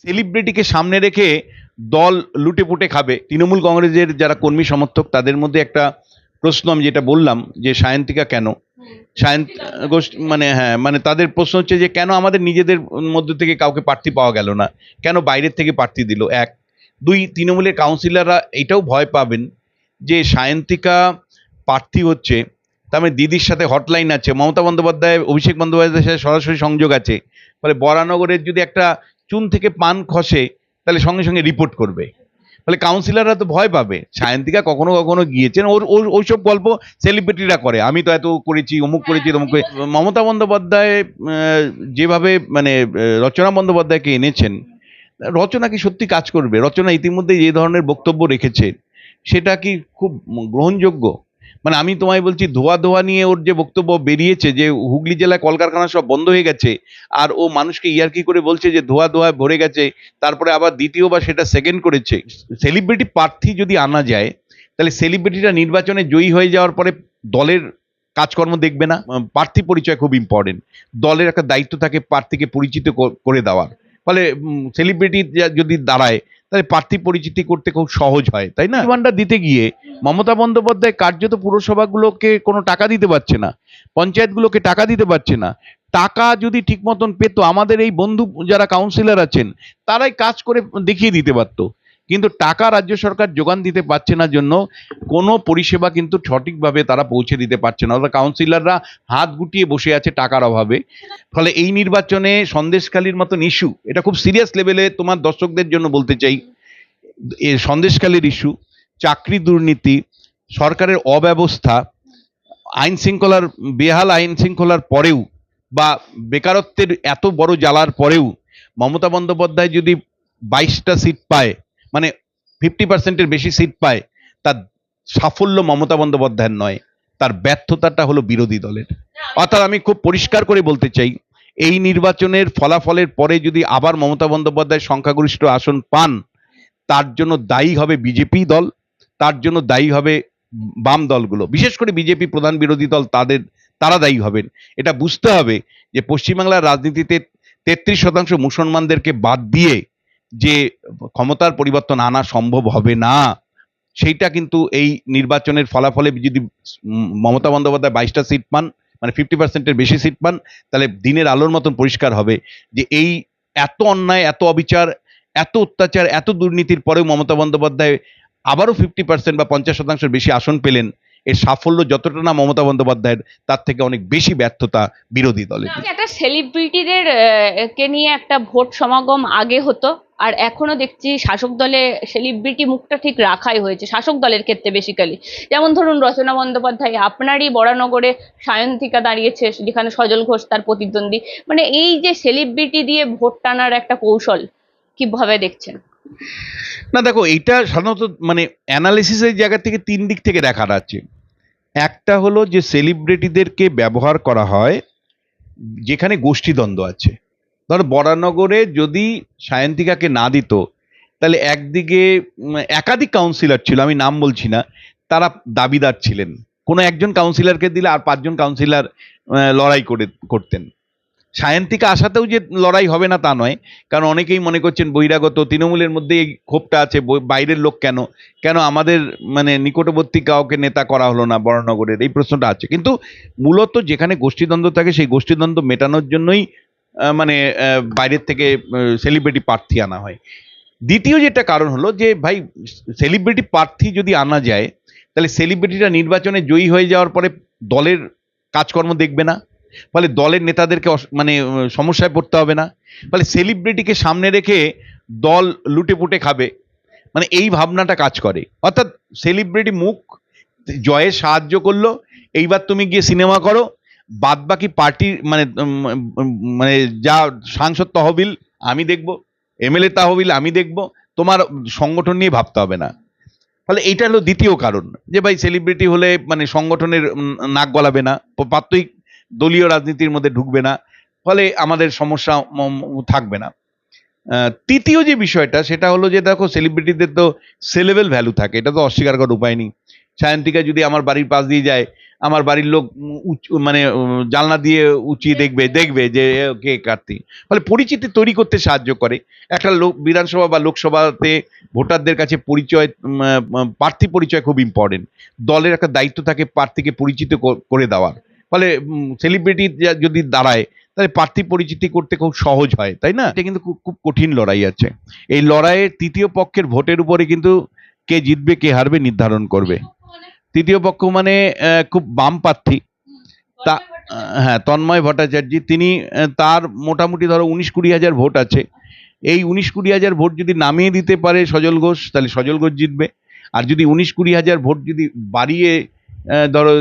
সেলিব্রিটিকে সামনে রেখে দল লুটেপুটে খাবে। তৃণমূল কংগ্রেসের যারা কর্মী সমর্থক তাদের মধ্যে একটা প্রশ্ন আমি যেটা বললাম যে সায়ন্তিকা কেন সায়ন্ত গোষ্ঠী মানে হ্যাঁ মানে তাদের প্রশ্ন হচ্ছে যে কেন আমাদের নিজেদের মধ্যে থেকে কাউকে প্রার্থী পাওয়া গেল না, কেন বাইরের থেকে প্রার্থী দিল। এক দুই, তৃণমূলের কাউন্সিলররা এটাও ভয় পাবেন যে সায়ন্তিকা প্রার্থী হচ্ছে, তার মানে দিদির সাথে হটলাইন আছে, মমতা বন্দ্যোপাধ্যায় অভিষেক বন্দ্যোপাধ্যায়ের সাথে সরাসরি সংযোগ আছে। ফলে বরানগরের যদি একটা চুন থেকে পান খসে তাহলে সঙ্গে সঙ্গে রিপোর্ট করবে। ফলে কাউন্সিলররা তো ভয় পাবে। সায়ন্তিকা কখনো কখনো গিয়েছেন, ওর ওর ওইসব গল্প সেলিব্রিটিরা করে, আমি তো এত করেছি, অমুক করেছি তমুক করে। মমতা বন্দ্যোপাধ্যায় যেভাবে মানে রচনা বন্দ্যোপাধ্যায়কে এনেছেন, রচনা কি সত্যি কাজ করবে? রচনা ইতিমধ্যে যে ধরনের বক্তব্য রেখেছে সেটা কি খুব গ্রহণযোগ্য? মানে আমি তোমায় বলছি, ধোয়া ধোয়া নিয়ে ওর যে বক্তব্য বেরিয়েছে যে হুগলি জেলায় কলকারখানা সব বন্ধ হয়ে গেছে, আর ও মানুষকে ইয়ার্কি করে বলছে যে ধোয়া ধোয়া ভরে গেছে, তারপরে আবার দ্বিতীয়বার সেটা সেকেন্ড করেছে। সেলিব্রিটি প্রার্থী যদি আনা যায় তাহলে সেলিব্রিটিরা নির্বাচনে জয়ী হয়ে যাওয়ার পরে দলের কাজকর্ম দেখবে না। প্রার্থী পরিচয় খুব ইম্পর্টেন্ট। দলের একটা দায়িত্ব থাকে প্রার্থীকে পরিচিত করে দেওয়ার। ফলে সেলিব্রিটি যদি দাঁড়ায় তাহলে প্রার্থী পরিচিতি করতে খুব সহজ হয়, তাই না? ভান্ডার দিতে গিয়ে মমতা বন্দ্যোপাধ্যায় কার্যত পুরসভাগুলোকে কোনো টাকা দিতে পারছে না, পঞ্চায়েতগুলোকে টাকা দিতে পারছে না। টাকা যদি ঠিক মতন পেতো, আমাদের এই বন্ধু যারা কাউন্সিলর আছেন তারাই কাজ করে দেখিয়ে দিতে পারতো। কিন্তু টাকা রাজ্য সরকার যোগান দিতে পারছে না জন্য কোনো পরিষেবা কিন্তু সঠিকভাবে তারা পৌঁছে দিতে পারছে না। অর্থাৎ কাউন্সিলররা হাত গুটিয়ে বসে আছে টাকার অভাবে। ফলে এই নির্বাচনে সন্দেশখালির মতন ইস্যু, এটা খুব সিরিয়াস লেভেলে তোমার দর্শকদের জন্য বলতে চাই, এ সন্দেশখালির ইস্যু, চাকরি দুর্নীতি, সরকারের অব্যবস্থা, আইন শৃঙ্খলার বেহাল আইন শৃঙ্খলার পরেও বা বেকারত্বের এত বড় জ্বালার পরেও মমতা বন্দ্যোপাধ্যায় যদি 22টা সিট পায়, মানে 50%-এর বেশি সিট পায়, তার সাফল্য মমতা বন্দ্যোপাধ্যায়ের নয়, তার ব্যর্থতাটা হলো বিরোধী দলের। অর্থাৎ আমি খুব পরিষ্কার করে বলতে চাই, এই নির্বাচনের ফলাফলের পরে যদি আবার মমতা বন্দ্যোপাধ্যায় সংখ্যাগরিষ্ঠ আসন পান, তার জন্য দায়ী হবে বিজেপি দল, তার জন্য দায়ী হবে বাম দলগুলো, বিশেষ করে বিজেপি প্রধান বিরোধী দল, তারা দায়ী হবেন। এটা বুঝতে হবে যে পশ্চিমবাংলার রাজনীতিতে 33% মুসলমানদেরকে বাদ দিয়ে যে ক্ষমতার পরিবর্তন আনা সম্ভব হবে না, সেইটা কিন্তু এই নির্বাচনের ফলাফলে যদি মমতা বন্দ্যোপাধ্যায় 22টা সিট পান, মানে 50%-এর বেশি সিট পান, তাহলে দিনের আলোর মতন পরিষ্কার হবে যে এই এত অন্যায়, এত অবিচার, এত অত্যাচার, এত দুর্নীতির পরেও মমতা বন্দ্যোপাধ্যায় আবারও 50% বা 50%-এর বেশি আসন পেলেন। এর সাফল্য যতটা না মমতা বন্দ্যোপাধ্যায়ের, তার থেকে অনেক বেশি ব্যর্থতা বিরোধী দলের। একটা সেলিব্রিটিদের কে নিয়ে একটা ভোট সমাগম আগে হতো, আর এখনো দেখছি শাসক দলে সেলিব্রিটি মুখটা ঠিক রাখাই হয়েছে শাসক দলের ক্ষেত্রে বেসিক্যালি। যেমন ধরুন রচনা বন্দ্যোপাধ্যায়, আপনারই বরানগরে সায়ন্তিকা দাঁড়িয়েছে, যেখানে সজল ঘোষ তার প্রতিদ্বন্দ্বী। মানে এই যে সেলিব্রিটি দিয়ে ভোট টানার একটা কৌশল, কিভাবে দেখছেন? না দেখো, এইটা সাধারণত মানে অ্যানালিসিসের জায়গা থেকে 3 দিক থেকে দেখা যাচ্ছে। একটা হলো যে সেলিব্রিটিদেরকে ব্যবহার করা হয় যেখানে গোষ্ঠীদ্বন্দ্ব আছে। ধরো বরানগরে যদি সায়ন্তিকাকে না দিত, তাহলে একদিকে একাধিক কাউন্সিলর ছিল, আমি নাম বলছি না, তারা দাবিদার ছিলেন। কোনো একজন কাউন্সিলরকে দিলে আর 5জন কাউন্সিলর লড়াই করতেন। সায়ন্তিকা আসাতেও যে লড়াই হবে না তা নয়, কারণ অনেকেই মনে করছেন বহিরাগত, তৃণমূলের মধ্যে এই ক্ষোভটা আছে, বাইরের লোক কেন কেন আমাদের মানে নিকটবর্তী কাউকে নেতা করা হলো না বরানগরের, এই প্রশ্নটা আছে। কিন্তু মূলত যেখানে গোষ্ঠীদ্বন্দ্ব থাকে সেই গোষ্ঠীদ্বন্দ্ব মেটানোর জন্যই মানে বাইরের থেকে সেলিব্রিটি প্রার্থী আনা হয়। দ্বিতীয় যেটা কারণ হলো যে ভাই, সেলিব্রিটি প্রার্থী যদি আনা যায় তাহলে সেলিব্রিটিরা নির্বাচনে জয়ী হয়ে যাওয়ার পরে দলের কাজকর্ম দেখবে না, ফলে দলের নেতাদেরকে মানে সমস্যায় পড়তে হবে না। ফলে সেলিব্রিটিকে সামনে রেখে দল লুটেপুটে খাবে, মানে এই ভাবনাটা কাজ করে। অর্থাৎ সেলিব্রিটি মুখ জয়ে সাহায্য করলো, এইবার তুমি গিয়ে সিনেমা করো, বাদ বাকি পার্টির মানে মানে যা সাংসদ তহবিল আমি দেখব, এমএলএ তহবিল আমি দেখব, তোমার সংগঠন নিয়ে ভাবতে হবে না। ফলে এইটা হলো দ্বিতীয় কারণ যে ভাই সেলিব্রিটি হলে মানে সংগঠনের নাক গলাবে না, প্রাত্যহিক দলীয় রাজনীতির মধ্যে ঢুকবে না, ফলে আমাদের সমস্যা থাকবে না। তৃতীয় যে বিষয়টা সেটা হলো যে দেখো, সেলিব্রিটিদের তো সেলেবল ভ্যালু থাকে, এটা তো অস্বীকার করার উপায় নেই। সায়ন্তিকা যদি আমার বাড়ির পাশ দিয়ে যায়, আমার বাড়ির লোক মানে জানলা দিয়ে উঁচিয়ে দেখবে যে কে কার্তি, ফলে পরিচিতি তৈরি করতে সাহায্য করে। একটা লোক বিধানসভা বা লোকসভাতে ভোটারদের কাছে পরিচয়, প্রার্থী পরিচয় খুব ইম্পর্টেন্ট। দলের একটা দায়িত্ব থাকে প্রার্থীকে পরিচিত করে দেওয়ার, ফলে সেলিব্রিটি যদি দাঁড়ায় তাহলে প্রার্থী পরিচিতি করতে খুব সহজ হয়, তাই না? এটা কিন্তু খুব খুব কঠিন লড়াই আছে। এই লড়াইয়ে তৃতীয় পক্ষের ভোটের উপরে কিন্তু কে জিতবে কে হারবে নির্ধারণ করবে। তৃতীয় পক্ষ মানে খুব বাম প্রার্থী, তা হ্যাঁ, তন্ময় ভট্টাচার্য, তিনি তার মোটামুটি ধরো 19-20 হাজার ভোট আছে। এই 19-20 হাজার ভোট যদি নামিয়ে দিতে পারে সজল ঘোষ, তাহলে সজল ঘোষ জিতবে। আর যদি 19-20 হাজার ভোট যদি বাড়িয়ে ধরো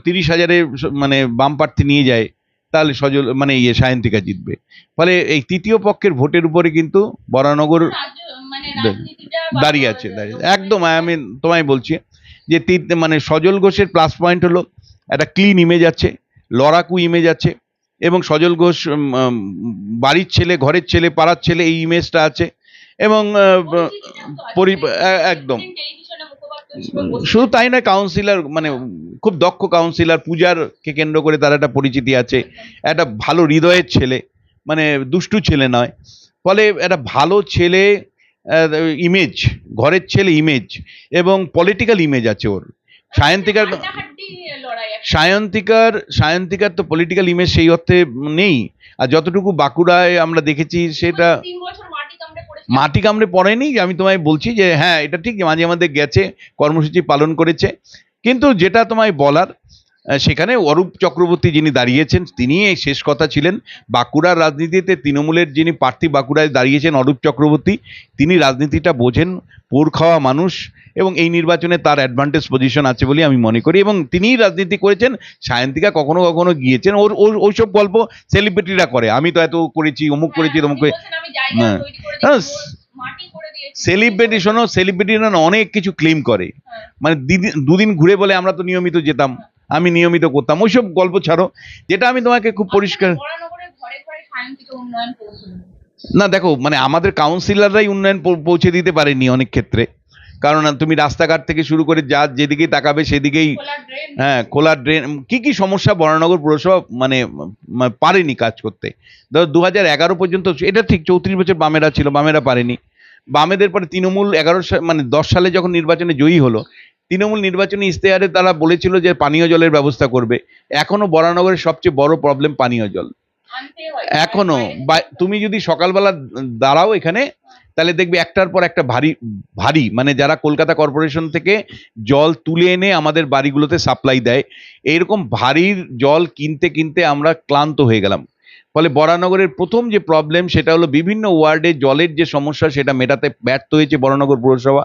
30 হাজারে মানে বাম প্রার্থী নিয়ে যায়, তাহলে সজল মানে সায়ন্তিকা জিতবে। ফলে এই তৃতীয় পক্ষের ভোটের উপরে কিন্তু বরানগর দাঁড়িয়ে আছে। একদম আমি তোমায় বলছি যে মানে সজল ঘোষের প্লাস পয়েন্ট হলো একটা ক্লিন ইমেজ আছে, লড়াকু ইমেজ আছে, এবং সজল ঘোষ বাড়ির ছেলে, ঘরের ছেলে, পাড়ার ছেলে, এই ইমেজটা আছে। এবং একদম শুধু তাই নয়, কাউন্সিলর মানে খুব দক্ষ কাউন্সিলর, পূজারকে কেন্দ্র করে তার একটা পরিচিতি আছে, একটা ভালো হৃদয়ের ছেলে, মানে দুষ্টু ছেলে নয়। ফলে একটা ভালো ছেলে ইমেজ, ঘরের ছেলে ইমেজ, এবং পলিটিক্যাল ইমেজ আছে ওর। সায়ন্তিকার তো পলিটিক্যাল ইমেজ সেই অর্থে নেই। আর যতটুকু বাঁকুড়ায় আমরা দেখেছি সেটা মাটি কামড়ে পড়েনি। আমি তোমায় বলছি যে হ্যাঁ, এটা ঠিক যে মাঝে মাঝে গেছে, কর্মসূচি পালন করেছে, কিন্তু যেটা তোমায় বলার, সেখানে অরূপ চক্রবর্তী যিনি দাঁড়িয়েছেন তিনি এই শেষ কথা ছিলেন। বাঁকুড়ার রাজনীতিতে তৃণমূলের যিনি প্রার্থী বাঁকুড়ায় দাঁড়িয়েছেন অরূপ চক্রবর্তী, তিনি রাজনীতিটা বোঝেন, পোর খাওয়া মানুষ, এবং এই নির্বাচনে তার অ্যাডভান্টেজ পজিশন আছে বলে আমি মনে করি। এবং তিনিই রাজনীতি করেছেন। সায়ন্তিকা কখনো কখনো গিয়েছেন, ওইসব গল্প সেলিব্রিটিরা করে, আমি তো এত করেছি, অমুক করেছি, তমুক করে। সেলিব্রিটি, শোনো, সেলিব্রিটিরা অনেক কিছু ক্লেম করে, মানে দুদিন ঘুরে বলে আমরা তো নিয়মিত যেতাম, আমি নিয়মিত করতাম, ওইসব গল্প ছাড়ো। যেটা আমি তোমাকে খুব পরিষ্কার, না দেখো, মানে আমাদের কাউন্সিলররাই উন্নয়ন পৌঁছে দিতে পারেনি অনেক ক্ষেত্রে, কারণ তুমি রাস্তাঘাট থেকে শুরু করে যা যেদিকেই তাকাবে সেদিকেই, হ্যাঁ, খোলা ড্রেন, কি কি সমস্যা বরানগর পুরসভা মানে পারেনি কাজ করতে। ধরো 2011 পর্যন্ত, এটা ঠিক 34 বছর বামেরা ছিল, বামেরা পারেনি। বামেদের পরে তৃণমূল 10 সালে যখন নির্বাচনে জয়ী হলো, তৃণমূল নির্বাচনী ইশতেহারে তারা বলেছিল যে পানীয় জলের ব্যবস্থা করবে। এখনো বরানগরের সবচেয়ে বড় প্রবলেম পানীয় জল। এখনো তুমি যদি সকালবেলা দাঁড়াও এখানে, তাহলে দেখবে একটার পর একটা ভারী ভারী, মানে যারা কলকাতা কর্পোরেশন থেকে জল তুলে এনে আমাদের বাড়িগুলোতে সাপ্লাই দেয়, এইরকম ভারী জল কিনতে কিনতে আমরা ক্লান্ত হয়ে গেলাম। ফলে বরানগরের প্রথম যে প্রবলেম সেটা হলো বিভিন্ন ওয়ার্ডে জলের যে সমস্যা সেটা মেটাতে ব্যর্থ হয়েছে বরানগর পুরসভা।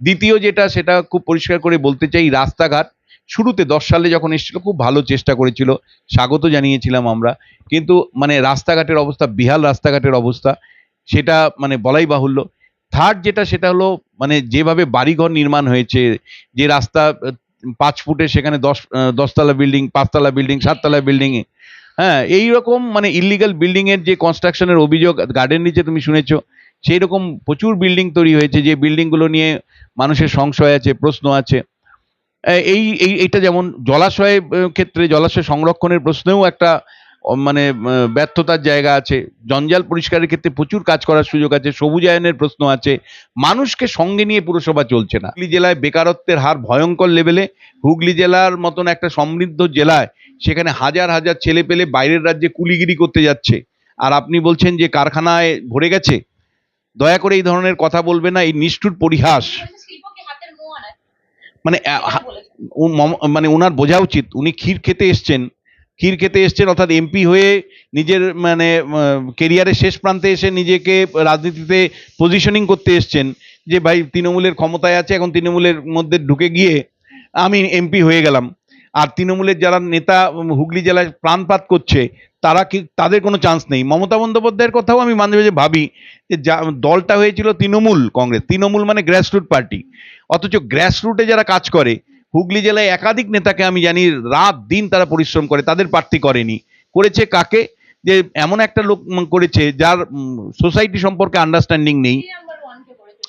দ্বিতীয় যেটা, সেটা খুব পরিষ্কার করে বলতে চাই, রাস্তাঘাট শুরুতে 10 সালে যখন এসেছিল খুব ভালো চেষ্টা করেছিল, স্বাগত জানিয়েছিলাম আমরা, কিন্তু মানে রাস্তাঘাটের অবস্থা, বিহাল রাস্তাঘাটের অবস্থা, সেটা মানে বলাই বাহুল্য। থার্ড যেটা, সেটা হলো মানে যেভাবে বাড়িঘর নির্মাণ হয়েছে, যে রাস্তা 5 ফুটে সেখানে 10 তলা বিল্ডিং, 5 তলা বিল্ডিং, 7 তলা বিল্ডিং, হ্যাঁ, এইরকম মানে ইলিগাল বিল্ডিং এর যে কনস্ট্রাকশনের অভিযোগ গার্ডেন নিচে তুমি শুনেছো, সেই রকম প্রচুর বিল্ডিং তৈরি হয়েছে, যে বিল্ডিংগুলো নিয়ে মানুষের সংশয় আছে, প্রশ্ন আছে। এইটা যেমন জলাশয়ের ক্ষেত্রে, জলাশয় সংরক্ষণের প্রশ্নেও একটা মানে ব্যর্থতার জায়গা আছে। জঞ্জাল পরিষ্কারের ক্ষেত্রে প্রচুর কাজ করার সুযোগ আছে, সবুজায়নের প্রশ্ন আছে। মানুষকে সঙ্গে নিয়ে পুরসভা চলছে না। হুগলি জেলায় বেকারত্বের হার ভয়ঙ্কর লেভেলে। হুগলি জেলার মতন একটা সমৃদ্ধ জেলায় সেখানে হাজার হাজার ছেলে পেলে বাইরের রাজ্যে কুলিগিরি করতে যাচ্ছে, আর আপনি বলছেন যে কারখানায় ভরে গেছে। দয়া করে এই ধরনের কথা বলবে না, এই নিষ্ঠুর পরিহাস। মানে মানে ওনার বোঝা উচিত, উনি ক্ষীর খেতে এসছেন, অর্থাৎ এমপি হয়ে নিজের মানে কেরিয়ারের শেষ প্রান্তে এসে নিজেকে রাজনীতিতে পজিশনিং করতে এসছেন, যে ভাই তৃণমূলের ক্ষমতায় আছে, এখন তৃণমূলের মধ্যে ঢুকে গিয়ে আমি এমপি হয়ে গেলাম। আর তৃণমূলের যারা নেতা হুগলি জেলায় প্রাণপাত করছে, তাদের কোনো চান্স নেই। মমতা বন্দ্যোপাধ্যায়ের কথাও আমি মাঝে মাঝে ভাবি যে দলটা হয়েছিল তৃণমূল কংগ্রেস, তৃণমূল মানে গ্রাসরুট পার্টি, অথচ গ্রাসরুটে যারা কাজ করে হুগলি জেলায় একাধিক নেতাকে আমি জানি রাত দিন তারা পরিশ্রম করে, তাদের প্রার্থী করেনি। করেছে কাকে? যে এমন একটা লোক করেছে যার সোসাইটি সম্পর্কে আন্ডারস্ট্যান্ডিং নেই।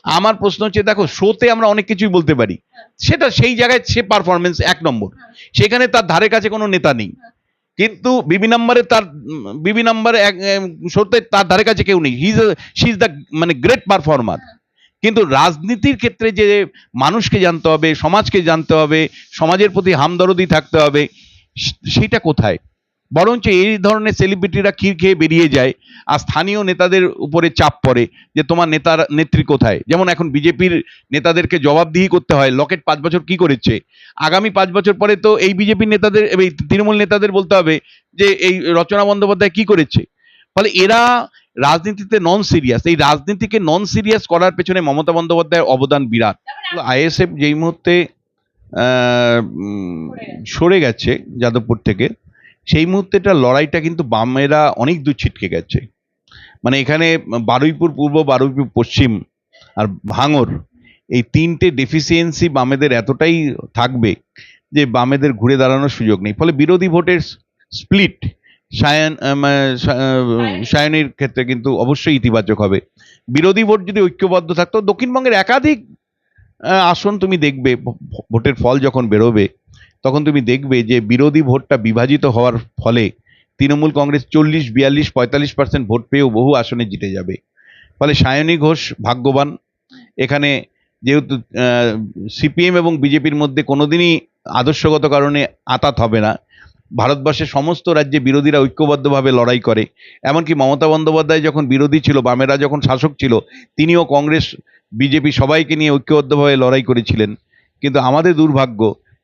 আমার প্রশ্ন হচ্ছে, দেখো শোতে আমরা অনেক কিছুই বলতে পারি, সেটা সেই জায়গায় সে পারফরমেন্স 1 নম্বর, সেখানে তার ধারে কাছে কোনো নেতা নেই, কিন্তু বিবি নাম্বারে তার বিবি নাম্বারে শোতে তার ধারে কাছে কেউ নেই, শি ইজ দ্য মানে গ্রেট পারফর্মার। কিন্তু রাজনীতির ক্ষেত্রে যে মানুষকে জানতে হবে, সমাজকে জানতে হবে, সমাজের প্রতি হামদরদি থাকতে হবে, সেটা কোথায়? বরঞ্চ এই ধরনের সেলিব্রিটিরা ক্ষীর খেয়ে বেরিয়ে যায়, আর স্থানীয় নেতাদের উপরে চাপ পড়ে যে তোমার নেত্রী কোথায়। যেমন এখন বিজেপির নেতাদেরকে জবাবদিহি করতে হয়, লকেট 5 বছর কি করেছে, আগামী 5 বছর পরে তো এই বিজেপির নেতাদের, এই তৃণমূল নেতাদের বলতে হবে যে এই রচনা বন্দ্যোপাধ্যায় কি করেছে। ফলে এরা রাজনীতিতে নন সিরিয়াস, এই রাজনীতিকে নন সিরিয়াস করার পেছনে মমতা বন্দ্যোপাধ্যায়ের অবদান বিরাট। আইএসএফ যেই মুহূর্তে সরে গেছে যাদবপুর থেকে, সেই মুহূর্তেটা লড়াইটা কিন্তু বামেরা অনেক দূর ছিটকে গেছে। মানে এখানে বারুইপুর পূর্ব, বারুইপুর পশ্চিম আর ভাঙর, এই 3টে ডেফিসিয়েন্সি বামেদের এতটাই থাকবে যে বামেদের ঘুরে দাঁড়ানোর সুযোগ নেই। ফলে বিরোধী ভোটের স্প্লিট সায়নের ক্ষেত্রে কিন্তু অবশ্যই ইতিবাচক হবে। বিরোধী ভোট যদি ঐক্যবদ্ধ থাকতো, দক্ষিণবঙ্গের একাধিক আসন তুমি দেখবে, ভোটের ফল যখন বেরোবে তখন তুমি দেখবে যে বিরোধী ভোটটা বিভাজিত হওয়ার ফলে তৃণমূল কংগ্রেস 40, 42, 45% ভোট পেয়েও বহু আসনে জিতে যাবে। ফলে সায়নী ঘোষ ভাগ্যবান। এখানে যেহেতু সিপিএম এবং বিজেপির মধ্যে কোনোদিনই আদর্শগত কারণে আঁতাত হবে না, ভারতবর্ষের সমস্ত রাজ্যে বিরোধীরা ঐক্যবদ্ধভাবে লড়াই করে। এমনকি মমতা বন্দ্যোপাধ্যায় যখন বিরোধী ছিল, বামেরা যখন শাসক ছিল, তিনিও কংগ্রেস, বিজেপি সবাইকে নিয়ে ঐক্যবদ্ধভাবে লড়াই করেছিলেন। কিন্তু আমাদের দুর্ভাগ্য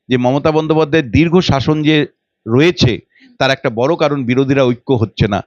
যে মমতা বন্দ্যোপাধ্যায়ের দীর্ঘ শাসন যে রয়েছে, তার একটা বড় কারণ বিরোধীরা ঐক্য হচ্ছে না।